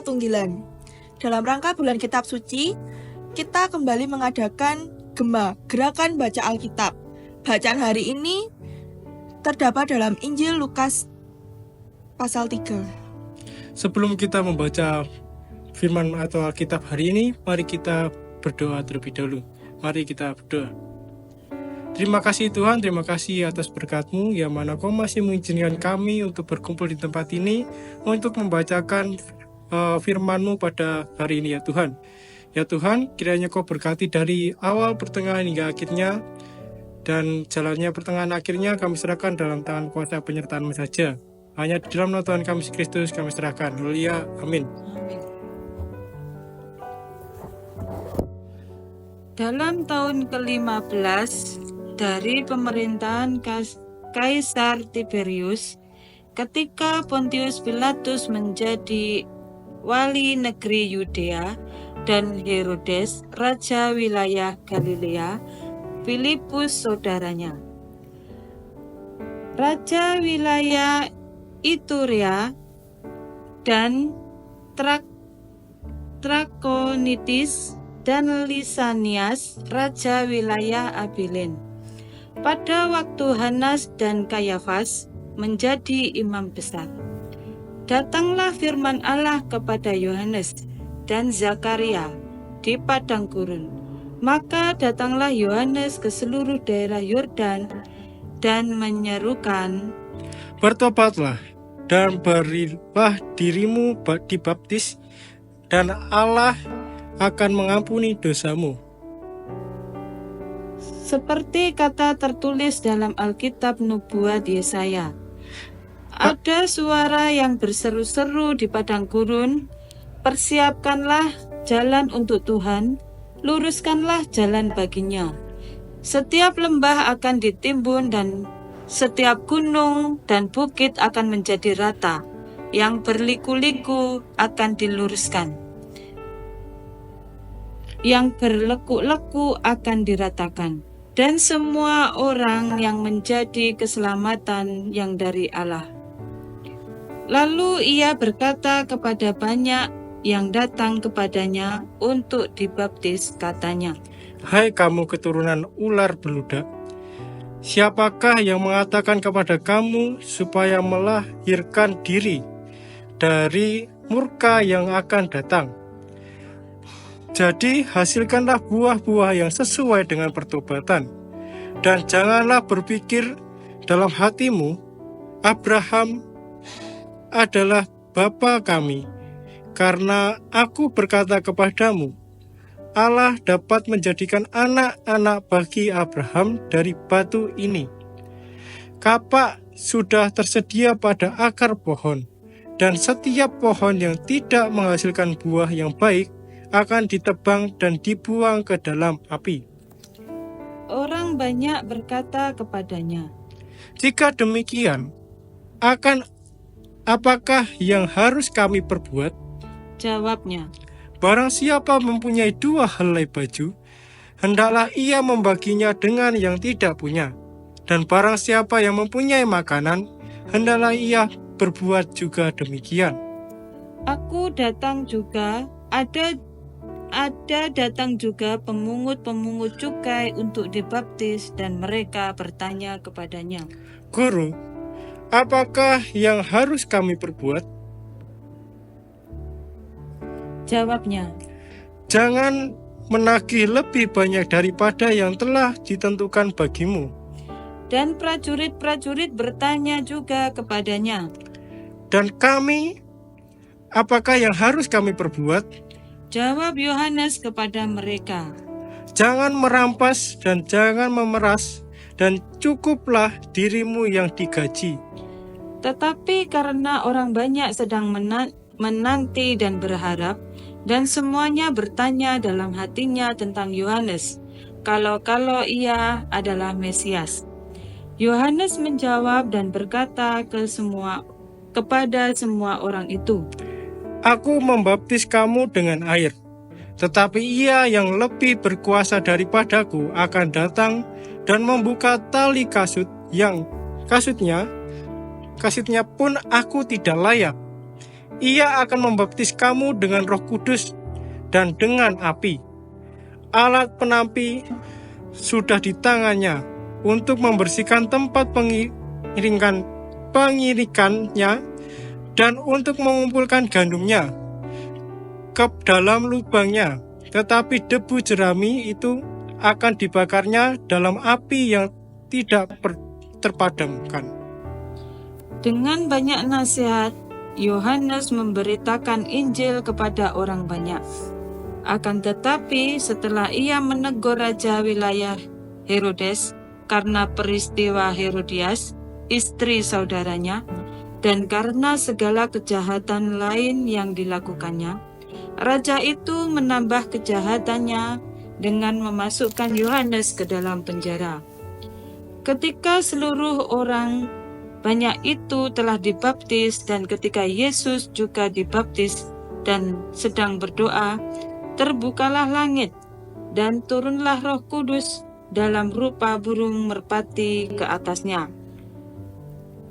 Ketunggilan. Dalam rangka bulan Kitab Suci, kita kembali mengadakan Gema, Gerakan Baca Alkitab. Bacaan hari ini terdapat dalam Injil Lukas pasal 3. Sebelum kita membaca firman atau Alkitab hari ini, mari kita berdoa terlebih dahulu. Mari kita berdoa. Terima kasih Tuhan, terima kasih atas berkat-Mu yang mana Kau masih mengizinkan kami untuk berkumpul di tempat ini untuk membacakan firman-Mu pada hari ini ya Tuhan. Ya Tuhan, kiranya Kau berkati dari awal pertengahan hingga akhirnya, dan jalannya pertengahan akhirnya kami serahkan dalam tangan kuasa penyertaan-Mu saja. Hanya di dalam nama Tuhan kami Yesus Kristus kami serahkan. Haleluya, amin. Dalam tahun ke-15 dari pemerintahan Kaisar Tiberius, ketika Pontius Pilatus menjadi wali negeri Yudea dan Herodes raja wilayah Galilea, Filipus saudaranya, raja wilayah Iturea dan Trakonitis dan Lisanias raja wilayah Abilin. Pada waktu Hanas dan Kayafas menjadi imam besar, datanglah firman Allah kepada Yohanes dan Zakaria di padang gurun. Maka datanglah Yohanes ke seluruh daerah Yordan dan menyerukan, Bertobatlah dan berilah dirimu dibaptis, dan Allah akan mengampuni dosamu. seperti kata tertulis dalam Alkitab Nubuat Yesaya. Ada suara yang berseru-seru di padang gurun, persiapkanlah jalan untuk Tuhan, luruskanlah jalan baginya. Setiap lembah akan ditimbun dan setiap gunung dan bukit akan menjadi rata, yang berliku-liku akan diluruskan, yang berleku-leku akan diratakan, dan semua orang yang menjadi keselamatan yang dari Allah. Lalu ia berkata kepada banyak yang datang kepadanya untuk dibaptis, katanya, Hai kamu keturunan ular beludak, siapakah yang mengatakan kepada kamu supaya melahirkan diri dari murka yang akan datang? Jadi hasilkanlah buah-buah yang sesuai dengan pertobatan, dan janganlah berpikir dalam hatimu, Abraham adalah bapa kami, karena aku berkata kepadamu, Allah dapat menjadikan anak-anak bagi Abraham dari batu ini. Kapak sudah tersedia pada akar pohon, dan setiap pohon yang tidak menghasilkan buah yang baik akan ditebang dan dibuang ke dalam api. Orang banyak berkata kepadanya, Jika demikian, apakah yang harus kami perbuat? Jawabnya, Barang siapa mempunyai 2 helai baju, hendaklah ia membaginya dengan yang tidak punya. Dan barang siapa yang mempunyai makanan, hendaklah ia berbuat juga demikian. Aku datang juga, ada datang juga pemungut-pemungut cukai untuk dibaptis, dan mereka bertanya kepadanya, Guru, apakah yang harus kami perbuat? Jawabnya, Jangan menagih lebih banyak daripada yang telah ditentukan bagimu. dan prajurit-prajurit bertanya juga kepadanya. Dan kami, apakah yang harus kami perbuat? Jawab Yohanes kepada mereka, Jangan merampas dan jangan memeras, dan cukuplah dirimu yang digaji. tetapi karena orang banyak sedang menanti dan berharap, dan semuanya bertanya dalam hatinya tentang Yohanes, kalau ia adalah Mesias. Yohanes menjawab dan berkata kepada semua orang itu, Aku membaptis kamu dengan air, tetapi ia yang lebih berkuasa daripadaku akan datang dan membuka tali kasut yang kasutnya pun aku tidak layak. Ia akan membaptis kamu dengan Roh Kudus dan dengan api. Alat penampi sudah di tangannya untuk membersihkan tempat pengirikannya dan untuk mengumpulkan gandumnya ke dalam lubangnya. Tetapi debu jerami itu akan dibakarnya dalam api yang tidak terpadamkan. Dengan banyak nasihat, Yohanes memberitakan Injil kepada orang banyak. Akan tetapi setelah ia menegur raja wilayah Herodes karena peristiwa Herodias, istri saudaranya, dan karena segala kejahatan lain yang dilakukannya, raja itu menambah kejahatannya dengan memasukkan Yohanes ke dalam penjara. Ketika seluruh orang banyak itu telah dibaptis, dan ketika Yesus juga dibaptis dan sedang berdoa, terbukalah langit, dan turunlah Roh Kudus dalam rupa burung merpati ke atasnya.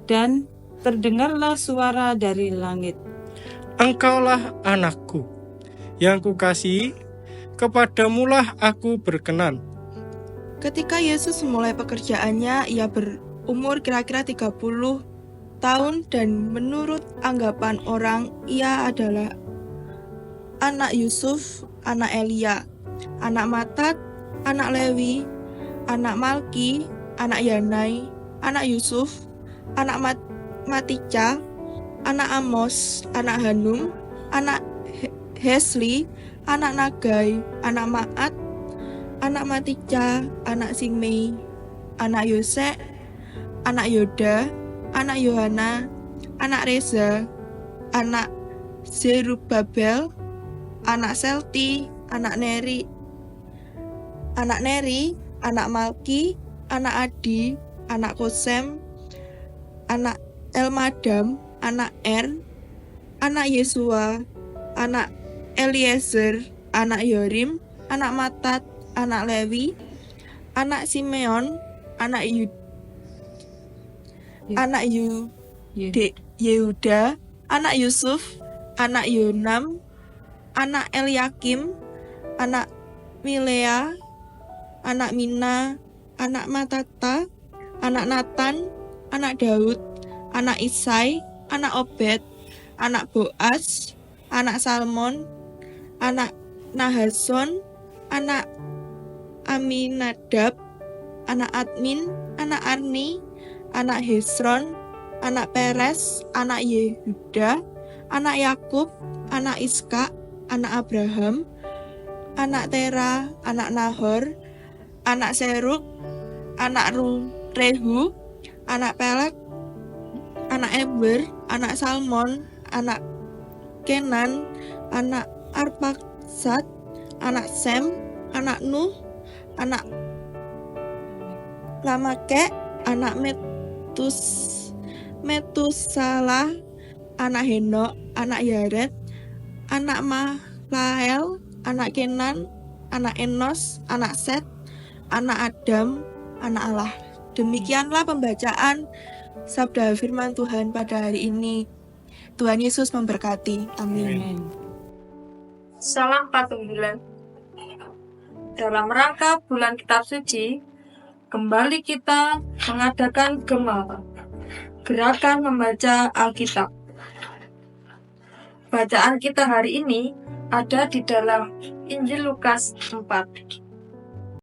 Dan terdengarlah suara dari langit, Engkaulah anakku, yang kukasihi, kepadamulah aku berkenan. Ketika Yesus memulai pekerjaannya, ia berumur kira-kira 30 tahun dan menurut anggapan orang, ia adalah anak Yusuf, anak Elia, anak Matat, anak Lewi, anak Malki, anak Yanai, anak Yusuf, anak Matica, anak Amos, anak Hanum, anak Hesli, anak Nagai, anak Maat, anak Matica, anak Simei, anak Yosek, anak Yoda, anak Yohana, anak Reza, anak Zerubabel, anak Selti, anak Neri, anak Malki, anak Adi, anak Kosem, anak Elmadam, anak anak Yesua, anak Eliezer, anak Yorim, anak Matat, anak Lewi, anak Simeon, anak Yehuda, anak Yusuf, anak Yonam, anak Eliakim, anak Milea, anak Mina, anak Matata, anak Natan, anak Daud, anak Isai, anak Obed, anak Boas, anak Salmon, anak Nahason, anak Aminadab, anak Admin, anak Arni, anak Hesron, anak Peres, anak Yehuda, anak Yakub, anak Iskak, anak Abraham, anak Tera, anak Nahor, anak Seruk, anak Rehu, anak Pelek, anak Eber, anak Salmon, anak Kenan, anak Arpaksad, anak Sem, anak Nuh, anak Lamake, anak Metusalah, anak Henok, anak Yared, anak Mahlael, anak Kenan, anak Enos, anak Set, anak Adam, anak Allah. Demikianlah pembacaan sabda firman Tuhan pada hari ini. Tuhan Yesus memberkati. Amin. Salam patung bulan. Dalam rangka bulan kitab suci, kembali kita mengadakan gema, gerakan membaca Alkitab. Bacaan kita hari ini ada di dalam Injil Lukas 4.